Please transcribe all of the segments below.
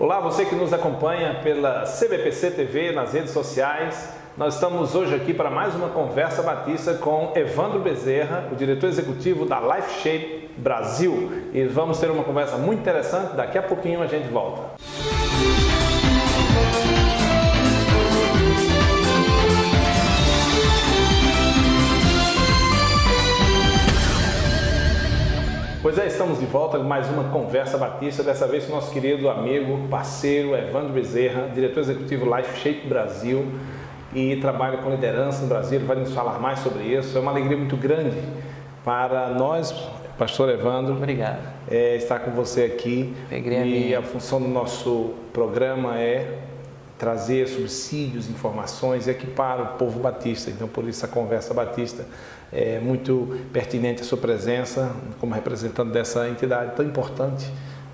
Olá, você que nos acompanha pela CBPC TV, nas redes sociais. Nós estamos hoje aqui para mais uma Conversa Batista com Evandro Bezerra, o diretor executivo da Life Shape Brasil. E vamos ter uma conversa muito interessante, daqui a pouquinho a gente volta. Pois é, estamos de volta com mais uma Conversa Batista, dessa vez com o nosso querido amigo, parceiro Evandro Bezerra, diretor executivo Life Shape Brasil e trabalha com liderança no Brasil. Ele vai nos falar mais sobre isso. É uma alegria muito grande para nós, pastor Evandro. Obrigado. Estar com você aqui. E a função do nosso programa é trazer subsídios, informações e equipar o povo batista. Então, por isso a Conversa Batista é muito pertinente a sua presença como representante dessa entidade tão importante,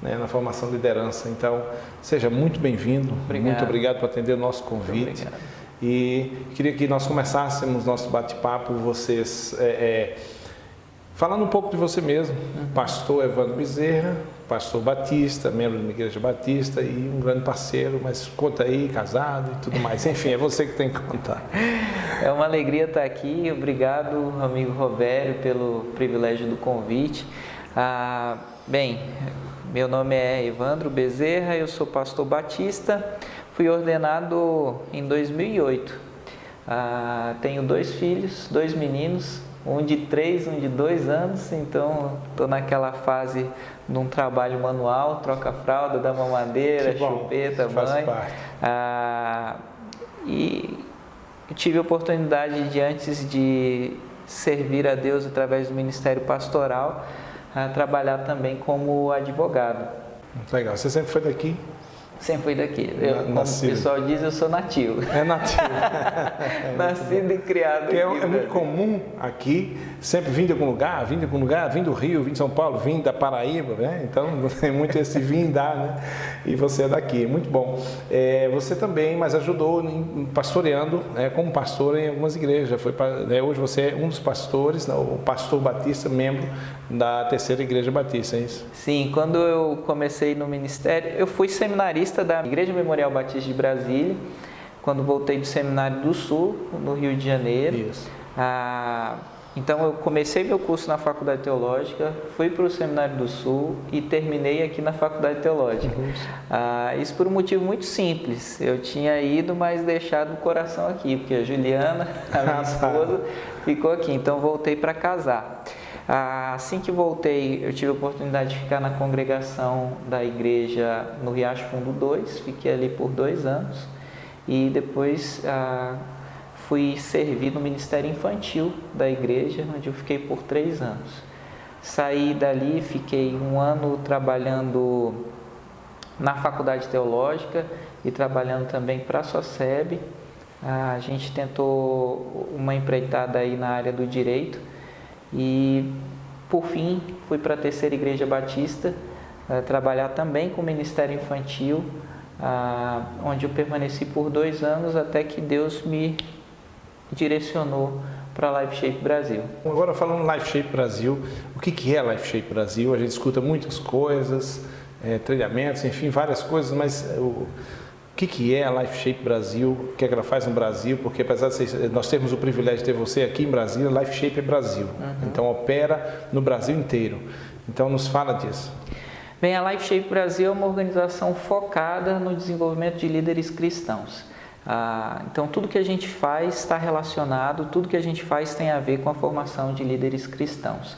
né, na formação de liderança. Então, seja muito bem-vindo. Muito obrigado por atender o nosso convite. E queria que nós começássemos nosso bate-papo, vocês falando um pouco de você mesmo. Pastor Evandro Bezerra, pastor batista, membro de uma igreja batista e um grande parceiro, mas conta aí, casado e tudo mais. Enfim, é você que tem que contar. É uma alegria estar aqui. Obrigado, amigo Robério, pelo privilégio do convite. Bem, meu nome é Evandro Bezerra, eu sou pastor batista, fui ordenado em 2008. Tenho 2 filhos, 2 meninos, um de 3, um de 2 anos, então estou naquela fase de um trabalho manual, troca fralda, dá mamadeira, chupeta, mãe. E eu tive a oportunidade de, antes de servir a Deus através do ministério pastoral, trabalhar também como advogado. Muito legal. Você sempre foi daqui? Sempre fui daqui. Como o pessoal diz, eu sou nativo. É nativo. Nascido e criado aqui. É muito comum aqui, sempre vim de algum lugar, vim do Rio, vim de São Paulo, vim da Paraíba, né? Então tem muito esse vim dar, né? E você é daqui, muito bom. Você também, mas ajudou pastoreando, né, como pastor em algumas igrejas. Hoje você é um dos pastores, o pastor batista, membro da Terceira Igreja Batista, é isso? Sim, quando eu comecei no ministério, eu fui seminarista da Igreja Memorial Batista de Brasília, quando voltei do Seminário do Sul, no Rio de Janeiro. Isso. Então eu comecei meu curso na Faculdade Teológica, fui para o Seminário do Sul e terminei aqui na Faculdade Teológica. Isso por um motivo muito simples. Eu tinha ido, mas deixado o coração aqui, porque a Juliana, a minha esposa, ficou aqui. Então voltei para casar. Assim que voltei, eu tive a oportunidade de ficar na congregação da igreja no Riacho Fundo 2, fiquei ali por 2 anos e depois fui servir no Ministério Infantil da igreja, onde eu fiquei por 3 anos. Saí dali, fiquei 1 ano trabalhando na Faculdade Teológica e trabalhando também para a SOCEB. A gente tentou uma empreitada aí na área do direito. E, por fim, fui para a Terceira Igreja Batista, trabalhar também com o Ministério Infantil, onde eu permaneci por 2 anos, até que Deus me direcionou para a Life Shape Brasil. Agora, falando Life Shape Brasil, o que é Life Shape Brasil? A gente escuta muitas coisas, treinamentos, enfim, várias coisas, mas o que é a Life Shape Brasil? O que é que ela faz no Brasil? Porque apesar de nós termos o privilégio de ter você aqui em Brasília, Life Shape é Brasil. Então opera no Brasil inteiro. Então nos fala disso. Bem, a Life Shape Brasil é uma organização focada no desenvolvimento de líderes cristãos. Então tudo que a gente faz está relacionado, tudo que a gente faz tem a ver com a formação de líderes cristãos.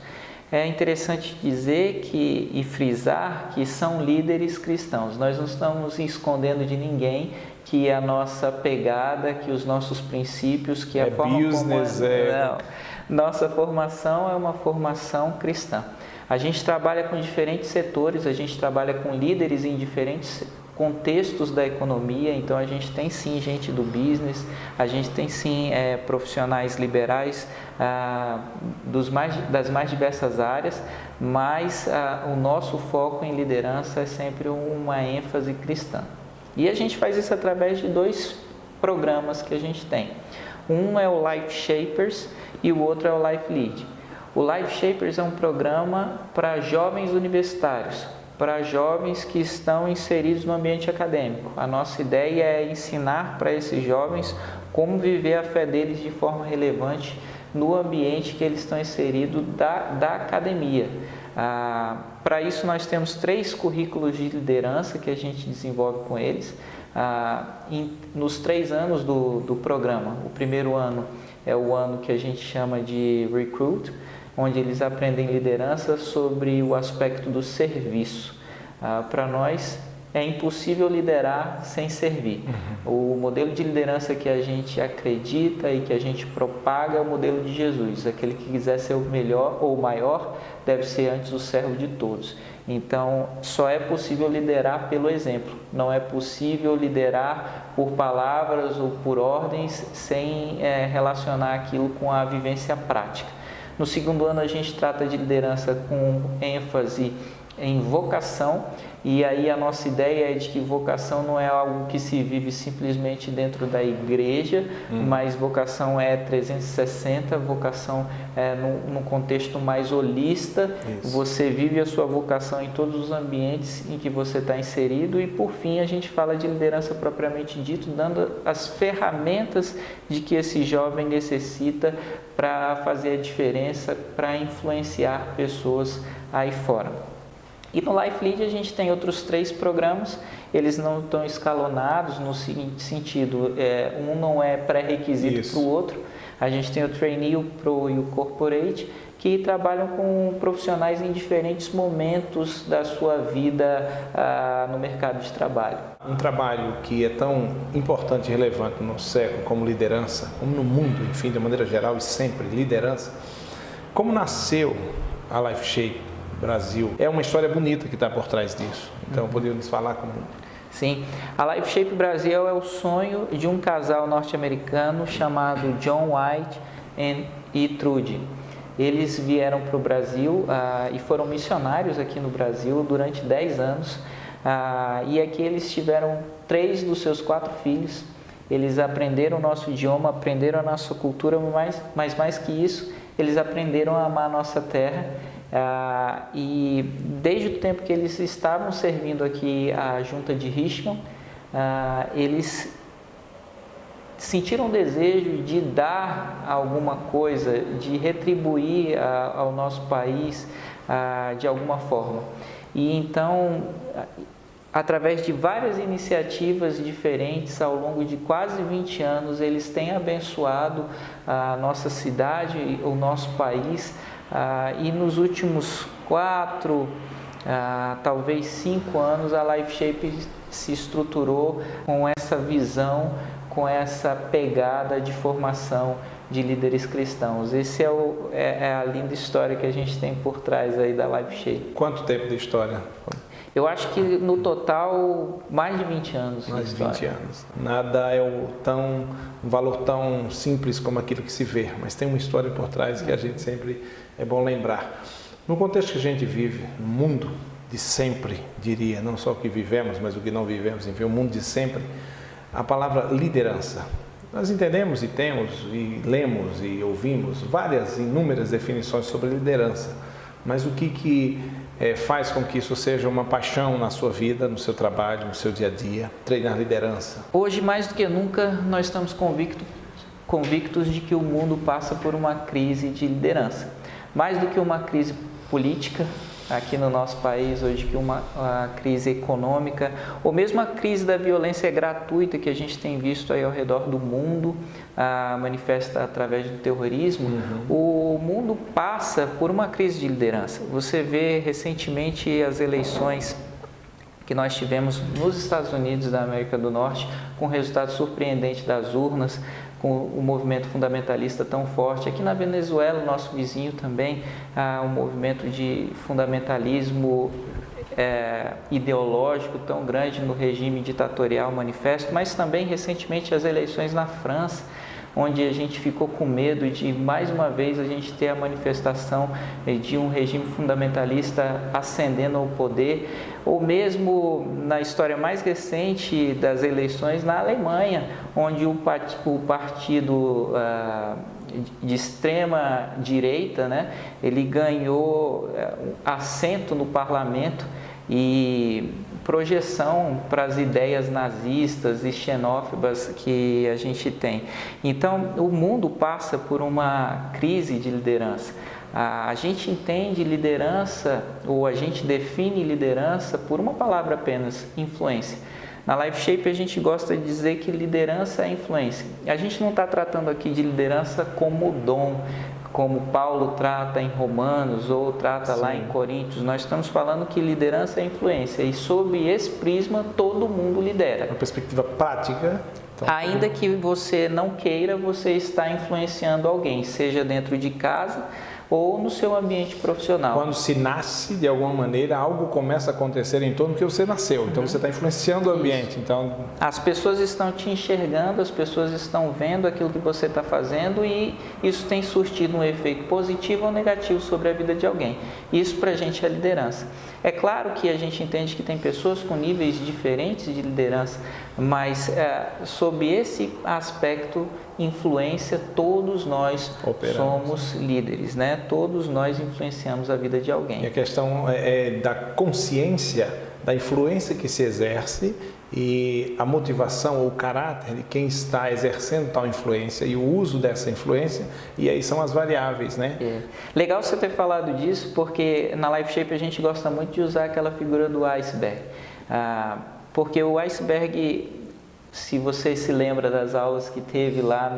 É interessante dizer e frisar que são líderes cristãos. Nós não estamos escondendo de ninguém que a nossa pegada, que os nossos princípios, que a forma business, Não. Nossa formação é uma formação cristã. A gente trabalha com diferentes setores, a gente trabalha com líderes em diferentes contextos da economia, então a gente tem sim gente do business, a gente tem sim profissionais liberais das mais diversas áreas, mas o nosso foco em liderança é sempre uma ênfase cristã. E a gente faz isso através de 2 programas que a gente tem. Um é o Life Shapers e o outro é o Life Lead. O Life Shapers é um programa para jovens universitários, para jovens que estão inseridos no ambiente acadêmico. A nossa ideia é ensinar para esses jovens como viver a fé deles de forma relevante no ambiente que eles estão inseridos da academia. Para isso nós temos 3 currículos de liderança que a gente desenvolve com eles nos 3 anos do programa. O primeiro ano é o ano que a gente chama de Recruit, onde eles aprendem liderança sobre o aspecto do serviço. Para nós é impossível liderar sem servir. O modelo de liderança que a gente acredita e que a gente propaga é o modelo de Jesus. Aquele que quiser ser o melhor ou o maior deve ser antes o servo de todos. Então, só é possível liderar pelo exemplo. Não é possível liderar por palavras ou por ordens sem relacionar aquilo com a vivência prática. No segundo ano, a gente trata de liderança com ênfase em vocação, e aí a nossa ideia é de que vocação não é algo que se vive simplesmente dentro da igreja, mas vocação é 360, vocação é num contexto mais holista. Isso. Você vive a sua vocação em todos os ambientes em que você está inserido, e por fim a gente fala de liderança propriamente dito, dando as ferramentas de que esse jovem necessita para fazer a diferença, para influenciar pessoas aí fora. E no Life Lead a gente tem outros 3 programas, eles não estão escalonados no seguinte sentido, um não é pré-requisito para o outro. A gente tem o Trainee, o Pro e o Corporate, que trabalham com profissionais em diferentes momentos da sua vida no mercado de trabalho. Um trabalho que é tão importante e relevante no nosso século como liderança, como no mundo, enfim, de maneira geral e sempre liderança. Como nasceu a Life Shape Brasil? É uma história bonita que está por trás disso. Então, podemos falar como... Sim, a Life Shape Brasil é o sonho de um casal norte-americano chamado John White e Trudy. Eles vieram para o Brasil e foram missionários aqui no Brasil durante 10 anos. E aqui eles tiveram 3 dos seus 4 filhos. Eles aprenderam o nosso idioma, aprenderam a nossa cultura, mas mais que isso, eles aprenderam a amar a nossa terra. E desde o tempo que eles estavam servindo aqui a junta de Richmond, eles sentiram o desejo de dar alguma coisa, de retribuir ao nosso país de alguma forma. E então, através de várias iniciativas diferentes ao longo de quase 20 anos, eles têm abençoado a nossa cidade, o nosso país. E nos últimos 4, talvez 5 anos, a Life Shape se estruturou com essa visão, com essa pegada de formação de líderes cristãos. Esse é a linda história que a gente tem por trás aí da Life Shape. Quanto tempo de história? Eu acho que no total mais de 20 anos. Mais de 20 anos. Nada é um valor tão simples como aquilo que se vê, mas tem uma história por trás que a gente sempre é bom lembrar. No contexto que a gente vive, no mundo de sempre, diria, não só o que vivemos, mas o que não vivemos, enfim, o mundo de sempre, a palavra liderança. Nós entendemos e temos, e lemos e ouvimos inúmeras definições sobre liderança, mas o que faz com que isso seja uma paixão na sua vida, no seu trabalho, no seu dia a dia, treinar liderança? Hoje, mais do que nunca, nós estamos convictos de que o mundo passa por uma crise de liderança. Mais do que uma crise política aqui no nosso país, hoje que uma crise econômica, ou mesmo a crise da violência gratuita que a gente tem visto aí ao redor do mundo, manifesta através do terrorismo, o mundo passa por uma crise de liderança. Você vê recentemente as eleições que nós tivemos nos Estados Unidos da América do Norte, com resultado surpreendente das urnas, com o movimento fundamentalista tão forte. Aqui na Venezuela, nosso vizinho também, há um movimento de fundamentalismo ideológico tão grande no regime ditatorial manifesto, mas também recentemente as eleições na França, onde a gente ficou com medo de, mais uma vez, a gente ter a manifestação de um regime fundamentalista ascendendo ao poder, ou mesmo na história mais recente das eleições na Alemanha, onde o partido de extrema direita, né, ele ganhou assento no parlamento, e projeção para as ideias nazistas e xenófobas que a gente tem. Então, o mundo passa por uma crise de liderança. A gente entende liderança, ou a gente define liderança por uma palavra apenas, influência. Na LifeShape a gente gosta de dizer que liderança é influência. A gente não está tratando aqui de liderança como dom, como Paulo trata em Romanos ou trata lá em Coríntios. Nós estamos falando que liderança é influência e sob esse prisma todo mundo lidera. Uma perspectiva prática. Então, ainda que você não queira, você está influenciando alguém, seja dentro de casa ou no seu ambiente profissional. Quando se nasce, de alguma maneira, algo começa a acontecer em torno do que você nasceu. Então, você está influenciando o ambiente. Então, as pessoas estão te enxergando, as pessoas estão vendo aquilo que você está fazendo e isso tem surtido um efeito positivo ou negativo sobre a vida de alguém. Isso para a gente é liderança. É claro que a gente entende que tem pessoas com níveis diferentes de liderança, mas sob esse aspecto, influência, todos nós somos líderes, né? Todos nós influenciamos a vida de alguém. E a questão é da consciência, da influência que se exerce e a motivação ou o caráter de quem está exercendo tal influência e o uso dessa influência, e aí são as variáveis, né? Legal você ter falado disso, porque na LifeShape a gente gosta muito de usar aquela figura do iceberg, porque o iceberg, se você se lembra das aulas que teve lá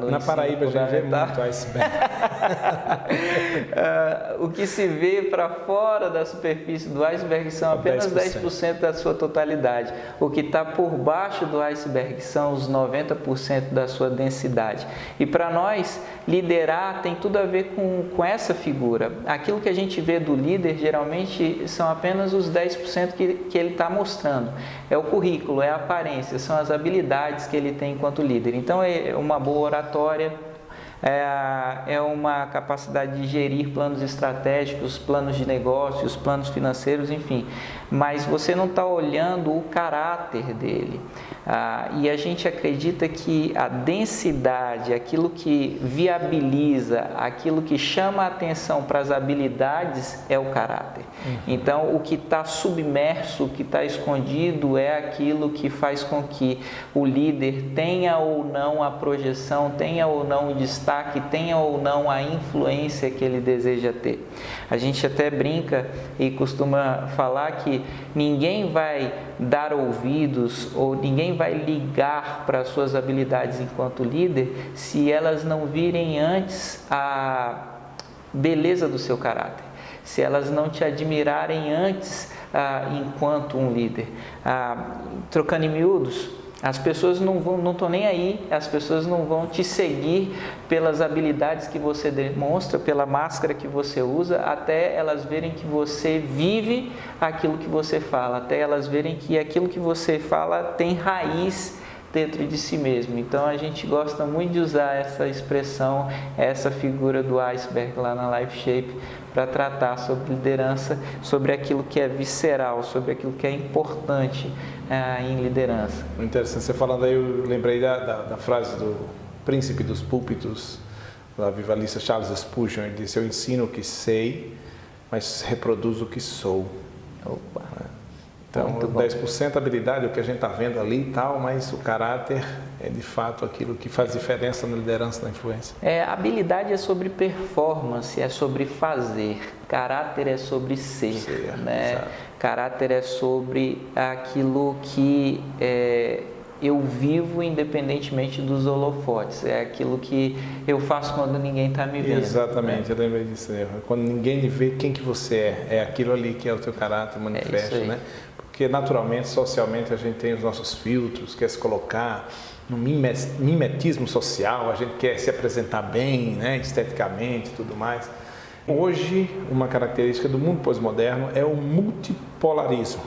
na Paraíba, a gente vê muito iceberg. O que se vê para fora da superfície do iceberg são apenas 10% da sua totalidade. O que está por baixo do iceberg são os 90% da sua densidade. E para nós, liderar tem tudo a ver com essa figura. Aquilo que a gente vê do líder, geralmente, são apenas os 10% que ele está mostrando. É o currículo, é a aparência, são as habilidades que ele tem enquanto líder. Então, é uma boa oratória, é uma capacidade de gerir planos estratégicos, planos de negócios, planos financeiros, enfim. Mas você não está olhando o caráter dele. E a gente acredita que a densidade, aquilo que viabiliza, aquilo que chama a atenção para as habilidades é o caráter. Então, o que está submerso, o que está escondido é aquilo que faz com que o líder tenha ou não a projeção, tenha ou não o destaque, tenha ou não a influência que ele deseja ter. A gente até brinca e costuma falar que ninguém vai dar ouvidos ou ninguém vai ligar para as suas habilidades enquanto líder se elas não virem antes a beleza do seu caráter, se elas não te admirarem antes enquanto um líder. Trocando em miúdos, as pessoas não estão nem aí, as pessoas não vão te seguir pelas habilidades que você demonstra, pela máscara que você usa, até elas verem que você vive aquilo que você fala, até elas verem que aquilo que você fala tem raiz dentro de si mesmo. Então a gente gosta muito de usar essa expressão, essa figura do iceberg lá na LifeShape para tratar sobre liderança, sobre aquilo que é visceral, sobre aquilo que é importante em liderança. Interessante, você falando aí, eu lembrei da frase do príncipe dos púlpitos, da vivalista Charles Spurgeon. Ele disse: eu ensino o que sei, mas reproduzo o que sou. Opa! Então, 10% habilidade, o que a gente está vendo ali e tal, mas o caráter é de fato aquilo que faz diferença na liderança, na influência. Habilidade é sobre performance, é sobre fazer. Caráter é sobre ser, né? Caráter é sobre aquilo que eu vivo independentemente dos holofotes. É aquilo que eu faço quando ninguém está me vendo. Exatamente, eu lembrei disso. Quando ninguém vê quem que você é aquilo ali que é o teu caráter manifesto, né? Porque naturalmente, socialmente, a gente tem os nossos filtros, quer se colocar no mimetismo social, a gente quer se apresentar bem, né, esteticamente e tudo mais. Hoje, uma característica do mundo pós-moderno é o multipolarismo.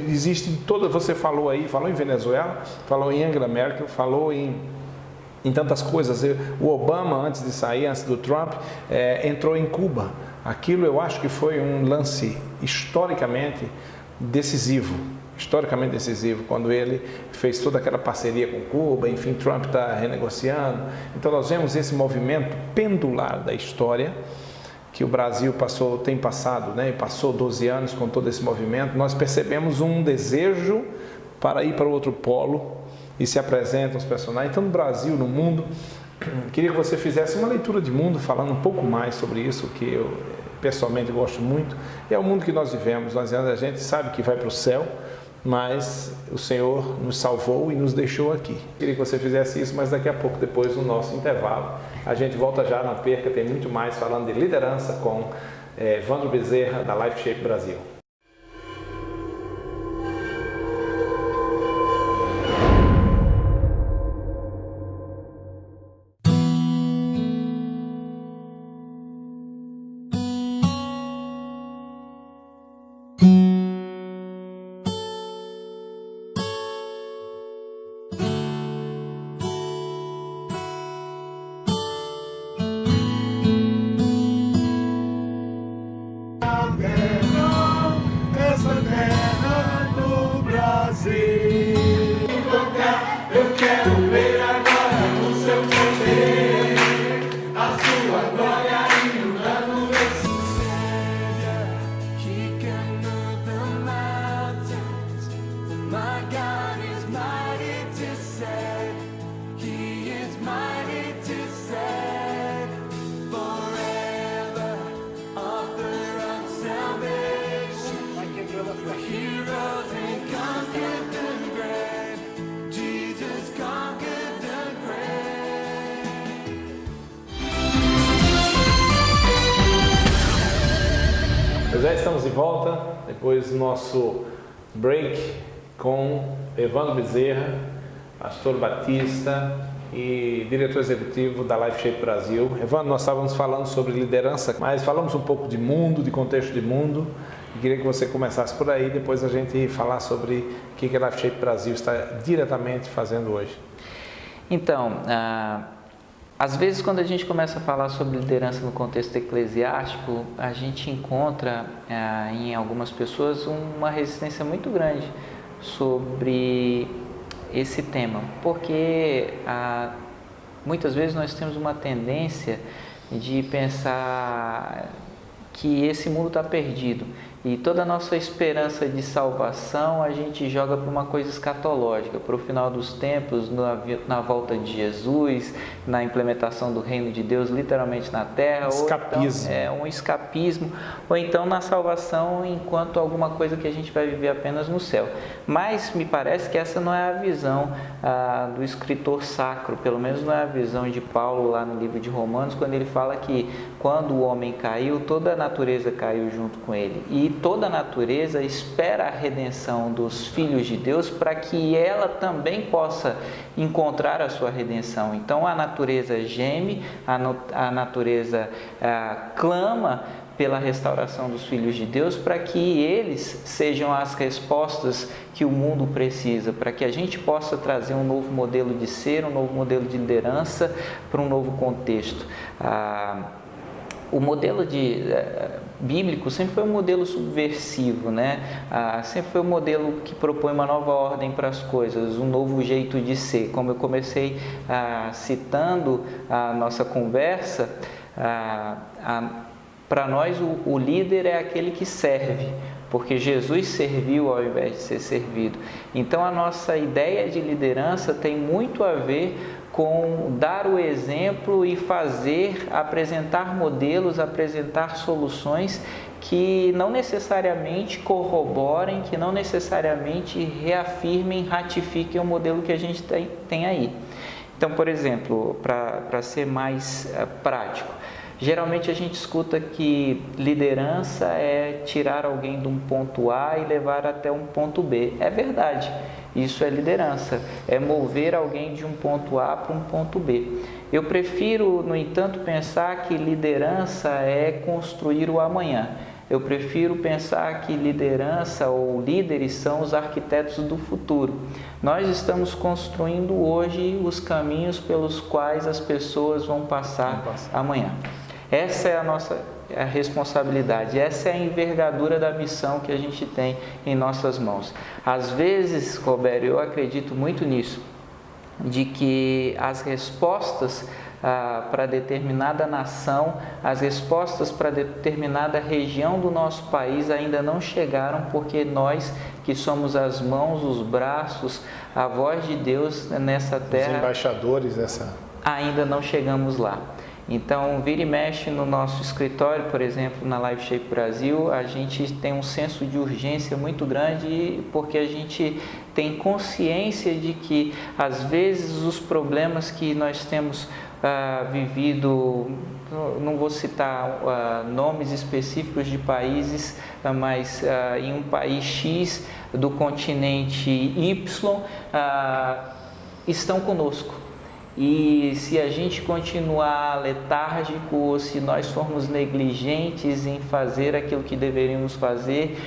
Existe toda, você falou em Venezuela, falou em Angela Merkel, falou em tantas coisas. O Obama, antes de sair, antes do Trump, entrou em Cuba. Aquilo eu acho que foi um lance historicamente decisivo, quando ele fez toda aquela parceria com Cuba, enfim, Trump está renegociando. Então nós vemos esse movimento pendular da história que o Brasil tem passado, né, e passou 12 anos com todo esse movimento, nós percebemos um desejo para ir para o outro polo e se apresentam os personagens. Então, no Brasil, no mundo, queria que você fizesse uma leitura de mundo, falando um pouco mais sobre isso, que eu pessoalmente gosto muito. É o mundo que nós vivemos. A gente sabe que vai para o céu, mas o Senhor nos salvou e nos deixou aqui. Queria que você fizesse isso, mas daqui a pouco, depois do nosso intervalo, a gente volta já, não perca, tem muito mais falando de liderança com Evandro Bezerra, da Life Shape Brasil. Já estamos de volta, depois do nosso break com Evandro Bezerra, pastor batista e diretor executivo da Life Shape Brasil. Evandro, nós estávamos falando sobre liderança, mas falamos um pouco de mundo, de contexto de mundo. E queria que você começasse por aí, depois a gente falar sobre o que a Life Shape Brasil está diretamente fazendo hoje. Então, às vezes, quando a gente começa a falar sobre liderança no contexto eclesiástico, a gente encontra em algumas pessoas uma resistência muito grande sobre esse tema, porque muitas vezes nós temos uma tendência de pensar que esse mundo está perdido e toda a nossa esperança de salvação a gente joga para uma coisa escatológica, para o final dos tempos, na volta de Jesus, na implementação do reino de Deus literalmente na terra. Escapismo. Ou então, um escapismo, ou então na salvação enquanto alguma coisa que a gente vai viver apenas no céu. Mas me parece que essa não é a visão do escritor sacro, pelo menos não é a visão de Paulo lá no livro de Romanos, quando ele fala que quando o homem caiu, toda a natureza caiu junto com ele. E toda a natureza espera a redenção dos filhos de Deus para que ela também possa encontrar a sua redenção. Então a natureza geme, a natureza clama pela restauração dos filhos de Deus para que eles sejam as respostas que o mundo precisa, para que a gente possa trazer um novo modelo de ser, um novo modelo de liderança para um novo contexto. O modelo bíblico sempre foi um modelo subversivo, né? Sempre foi um modelo que propõe uma nova ordem para as coisas, um novo jeito de ser. Como eu comecei citando a nossa conversa, para nós o líder é aquele que serve, porque Jesus serviu ao invés de ser servido. Então a nossa ideia de liderança tem muito a ver com dar o exemplo e apresentar modelos, apresentar soluções que não necessariamente corroborem, que não necessariamente reafirmem, ratifiquem o modelo que a gente tem aí. Então, por exemplo, para ser mais prático, geralmente a gente escuta que liderança é tirar alguém de um ponto A e levar até um ponto B. É verdade. Isso é liderança, é mover alguém de um ponto A para um ponto B. Eu prefiro, no entanto, pensar que liderança é construir o amanhã. Eu prefiro pensar que liderança ou líderes são os arquitetos do futuro. Nós estamos construindo hoje os caminhos pelos quais as pessoas vão passar amanhã. Essa é a nossa responsabilidade, essa é a envergadura da missão que a gente tem em nossas mãos. Às vezes, Roberto, eu acredito muito nisso, de que as respostas para determinada nação, as respostas para determinada região do nosso país ainda não chegaram, porque nós que somos as mãos, os braços, a voz de Deus nessa terra, os embaixadores ainda não chegamos lá. Então, vira e mexe no nosso escritório, por exemplo, na Life Shape Brasil, a gente tem um senso de urgência muito grande, porque a gente tem consciência de que, às vezes, os problemas que nós temos vivido, não vou citar nomes específicos de países, mas em um país X do continente Y, estão conosco. E se a gente continuar letárgico, ou se nós formos negligentes em fazer aquilo que deveríamos fazer,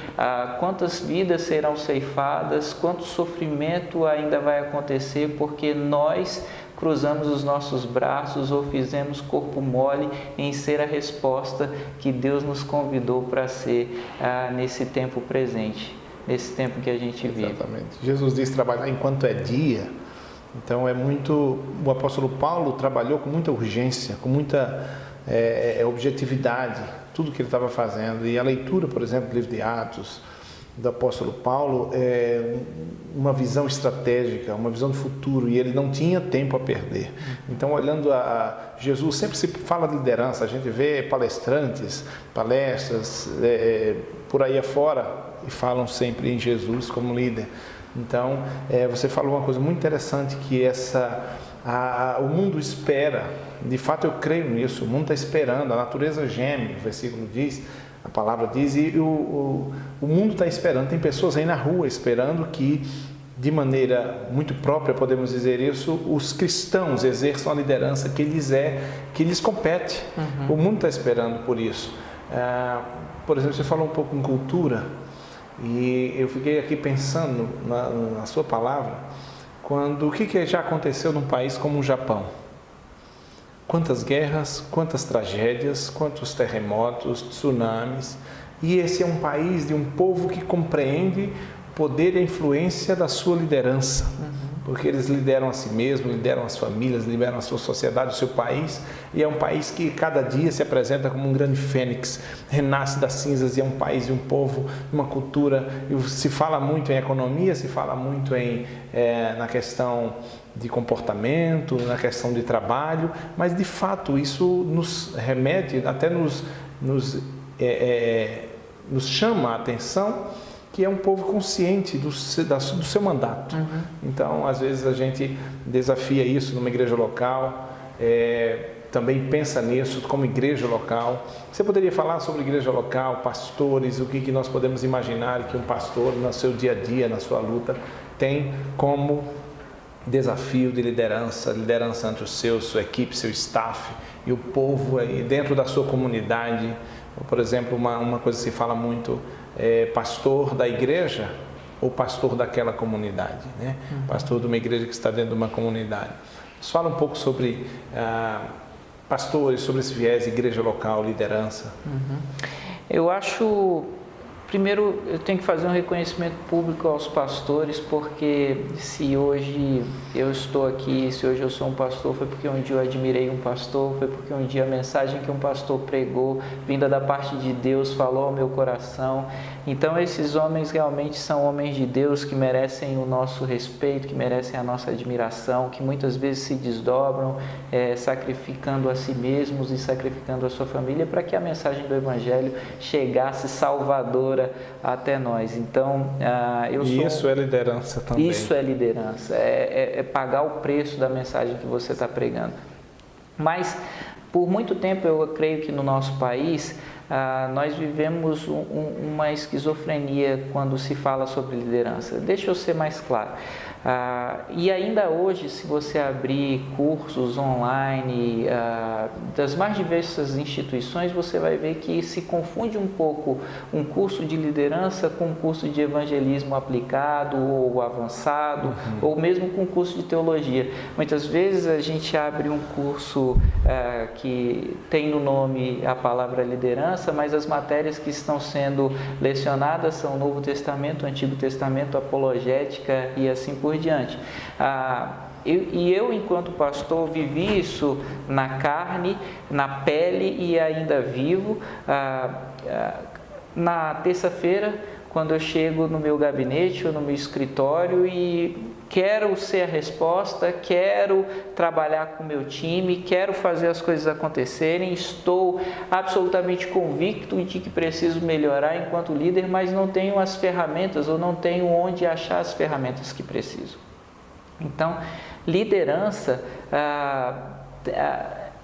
quantas vidas serão ceifadas, quanto sofrimento ainda vai acontecer, porque nós cruzamos os nossos braços ou fizemos corpo mole em ser a resposta que Deus nos convidou para ser nesse tempo presente, nesse tempo que a gente vive. Exatamente. Jesus diz trabalhar enquanto é dia. Então o apóstolo Paulo trabalhou com muita urgência, com muita objetividade, tudo que ele estava fazendo. E a leitura, por exemplo, do livro de Atos, do apóstolo Paulo, é uma visão estratégica, uma visão de futuro, e ele não tinha tempo a perder. Então, olhando Jesus, sempre se fala de liderança, a gente vê palestrantes, palestras por aí afora, e falam sempre em Jesus como líder. Então, você falou uma coisa muito interessante, que o mundo espera, de fato eu creio nisso, o mundo está esperando, a natureza geme, o versículo diz, a palavra diz, e o mundo está esperando, tem pessoas aí na rua esperando que, de maneira muito própria, podemos dizer isso, os cristãos exerçam a liderança que lhes compete. O mundo está esperando por isso. Por exemplo, você falou um pouco em cultura, e eu fiquei aqui pensando na sua palavra, o que já aconteceu num país como o Japão? Quantas guerras, quantas tragédias, quantos terremotos, tsunamis, e esse é um país de um povo que compreende o poder e a influência da sua liderança, porque eles lideram a si mesmos, lideram as famílias, lideram a sua sociedade, o seu país, e é um país que cada dia se apresenta como um grande fênix, renasce das cinzas, e é um país e um povo, uma cultura, e se fala muito em economia, se fala muito na questão de comportamento, na questão de trabalho, mas de fato isso nos remete, até nos chama a atenção, que é um povo consciente do seu mandato. Então, às vezes a gente desafia isso numa igreja local, também pensa nisso como igreja local. Você poderia falar sobre igreja local, pastores, o que nós podemos imaginar que um pastor, no seu dia a dia, na sua luta, tem como desafio de liderança ante sua equipe, seu staff e o povo aí dentro da sua comunidade. Por exemplo, uma coisa que se fala muito, pastor da igreja ou pastor daquela comunidade, né? Pastor de uma igreja que está dentro de uma comunidade. Nos fala um pouco sobre pastores, sobre esse viés, igreja local, liderança. Eu acho, primeiro eu tenho que fazer um reconhecimento público aos pastores, porque se hoje eu estou aqui, se hoje eu sou um pastor, foi porque um dia eu admirei um pastor, foi porque um dia a mensagem que um pastor pregou, vinda da parte de Deus, falou ao meu coração. Então esses homens realmente são homens de Deus que merecem o nosso respeito, que merecem a nossa admiração, que muitas vezes se desdobram, sacrificando a si mesmos e sacrificando a sua família para que a mensagem do Evangelho chegasse salvadora até nós. Então, isso é liderança também. Isso é liderança, é pagar o preço da mensagem que você está pregando. Mas, por muito tempo, eu creio que no nosso país, nós vivemos uma esquizofrenia quando se fala sobre liderança. Deixa eu ser mais claro. E ainda hoje, se você abrir cursos online das mais diversas instituições, você vai ver que se confunde um pouco um curso de liderança com um curso de evangelismo aplicado ou avançado, ou mesmo com um curso de teologia. Muitas vezes a gente abre um curso que tem no nome a palavra liderança, mas as matérias que estão sendo lecionadas são o Novo Testamento, o Antigo Testamento, apologética e assim por diante. eu, enquanto pastor, vivi isso na carne, na pele e ainda vivo. Na terça-feira, quando eu chego no meu gabinete ou no meu escritório e quero ser a resposta, quero trabalhar com o meu time, quero fazer as coisas acontecerem, estou absolutamente convicto de que preciso melhorar enquanto líder, mas não tenho as ferramentas ou não tenho onde achar as ferramentas que preciso. Então, liderança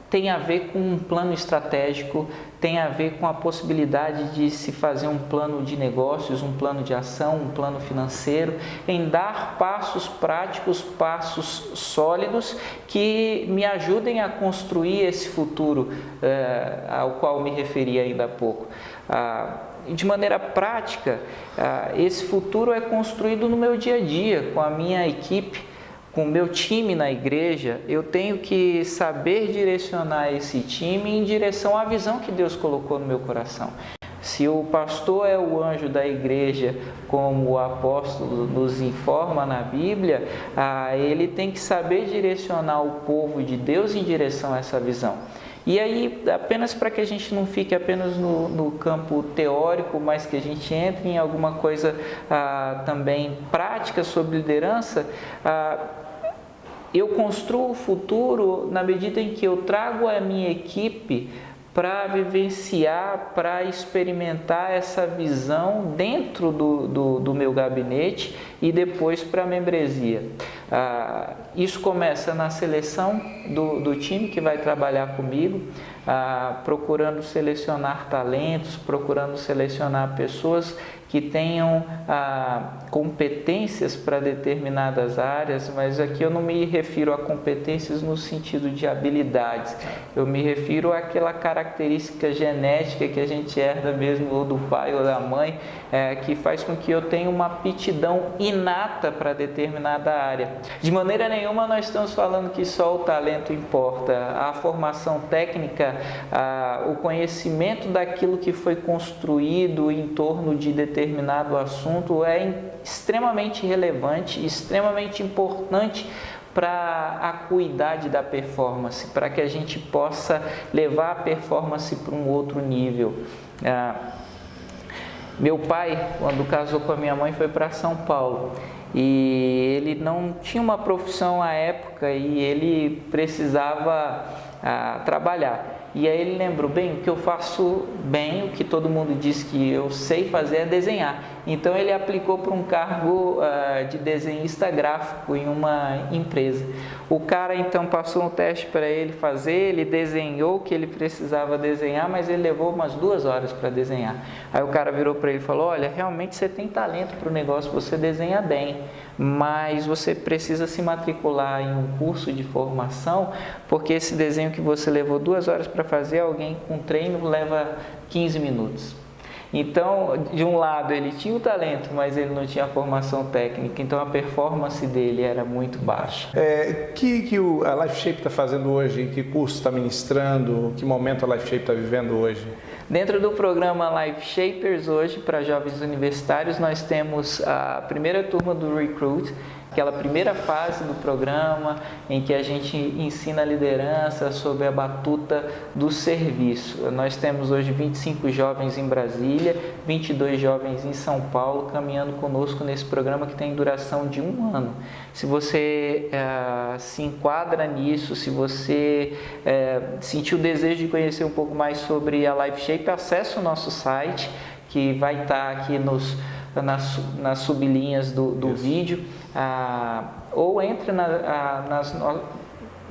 tem a ver com um plano estratégico, tem a ver com a possibilidade de se fazer um plano de negócios, um plano de ação, um plano financeiro, em dar passos práticos, passos sólidos que me ajudem a construir esse futuro ao qual me referi ainda há pouco. De maneira prática, esse futuro é construído no meu dia a dia, com a minha equipe, com o meu time na igreja. Eu tenho que saber direcionar esse time em direção à visão que Deus colocou no meu coração. Se o pastor é o anjo da igreja, como o apóstolo nos informa na Bíblia, ele tem que saber direcionar o povo de Deus em direção a essa visão. E aí, apenas para que a gente não fique apenas no campo teórico, mas que a gente entre em alguma coisa também prática sobre liderança, eu construo o futuro na medida em que eu trago a minha equipe para vivenciar, para experimentar essa visão dentro do meu gabinete e depois para a membresia. Isso começa na seleção do time que vai trabalhar comigo, procurando selecionar talentos, procurando selecionar pessoas que tenham competências para determinadas áreas, mas aqui eu não me refiro a competências no sentido de habilidades, eu me refiro àquela característica genética que a gente herda mesmo ou do pai ou da mãe, que faz com que eu tenha uma aptidão inata para determinada área. De maneira nenhuma nós estamos falando que só o talento importa. A formação técnica, o conhecimento daquilo que foi construído em torno de determinado assunto é extremamente relevante, extremamente importante para a acuidade da performance, para que a gente possa levar a performance para um outro nível. Meu pai, quando casou com a minha mãe, foi para São Paulo e ele não tinha uma profissão à época e ele precisava trabalhar. E aí ele lembrou, bem, o que eu faço bem, o que todo mundo diz que eu sei fazer é desenhar. Então ele aplicou para um cargo de desenhista gráfico em uma empresa. O cara então passou um teste para ele fazer, ele desenhou o que ele precisava desenhar, mas ele levou umas 2 horas para desenhar. Aí o cara virou para ele e falou, olha, realmente você tem talento para o negócio, você desenha bem, mas você precisa se matricular em um curso de formação, porque esse desenho que você levou 2 horas para fazer, alguém com treino leva 15 minutos. Então, de um lado, ele tinha o talento, mas ele não tinha a formação técnica, então a performance dele era muito baixa. Que a Life Shape está fazendo hoje? Que curso está ministrando? Que momento a Life Shape está vivendo hoje? Dentro do programa Life Shapers, hoje, para jovens universitários, nós temos a primeira turma do Recruit, aquela primeira fase do programa em que a gente ensina a liderança sob a batuta do serviço. Nós temos hoje 25 jovens em Brasília, 22 jovens em São Paulo, caminhando conosco nesse programa que tem duração de 1 ano. Se você se enquadra nisso, se você sentiu o desejo de conhecer um pouco mais sobre a Life Shape, acesse o nosso site, que vai estar aqui nas sublinhas do vídeo, ou entre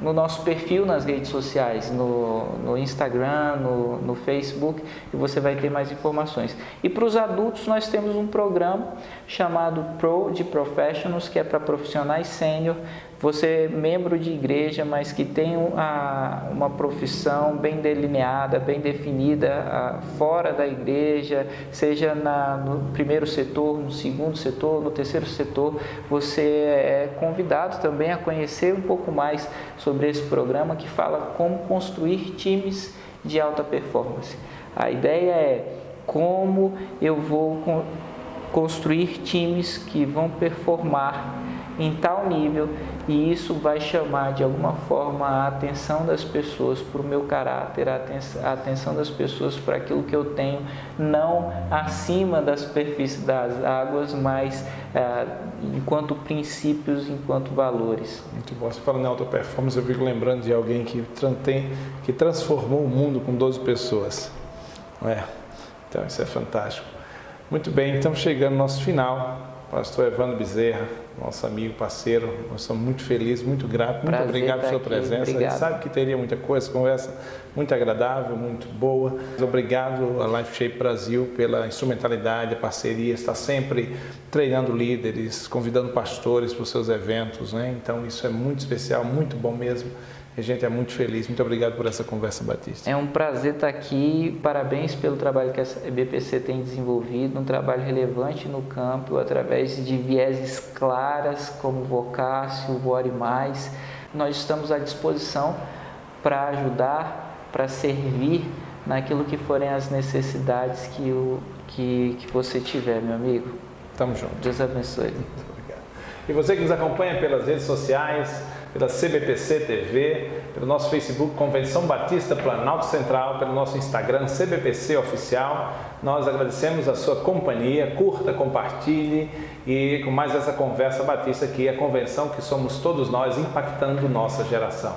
no nosso perfil nas redes sociais, no Instagram, no Facebook, e você vai ter mais informações. E para os adultos nós temos um programa chamado Pro de Professionals, que é para profissionais sênior. Você é membro de igreja, mas que tem uma profissão bem delineada, bem definida fora da igreja, seja no primeiro setor, no segundo setor, no terceiro setor, você é convidado também a conhecer um pouco mais sobre esse programa que fala como construir times de alta performance. A ideia é como eu vou construir times que vão performar em tal nível, e isso vai chamar de alguma forma a atenção das pessoas para o meu caráter, a atenção das pessoas para aquilo que eu tenho, não acima da superfície das águas, mas enquanto princípios, enquanto valores. Muito bom. Você fala em alta performance, eu fico lembrando de alguém que transformou o mundo com 12 pessoas. Não é? Então isso é fantástico. Muito bem, estamos chegando no nosso final. Pastor Evandro Bezerra, nosso amigo, parceiro, nós somos muito felizes, muito gratos, muito obrigado pela sua presença. A gente sabe que teria muita coisa, conversa muito agradável, muito boa. Obrigado a Life Shape Brasil pela instrumentalidade, a parceria, está sempre treinando líderes, convidando pastores para os seus eventos, né? Então isso é muito especial, muito bom mesmo. A gente é muito feliz. Muito obrigado por essa conversa, Batista. É um prazer estar aqui. Parabéns pelo trabalho que a BPC tem desenvolvido, um trabalho relevante no campo, através de vieses claras, como Vocácio, o Ore Mais. Nós estamos à disposição para ajudar, para servir naquilo que forem as necessidades que você tiver, meu amigo. Tamo junto. Deus abençoe. Muito obrigado. E você que nos acompanha pelas redes sociais, pela CBPC TV, pelo nosso Facebook Convenção Batista Planalto Central, pelo nosso Instagram CBPC Oficial. Nós agradecemos a sua companhia, curta, compartilhe e com mais essa conversa batista aqui, a convenção que somos todos nós impactando nossa geração.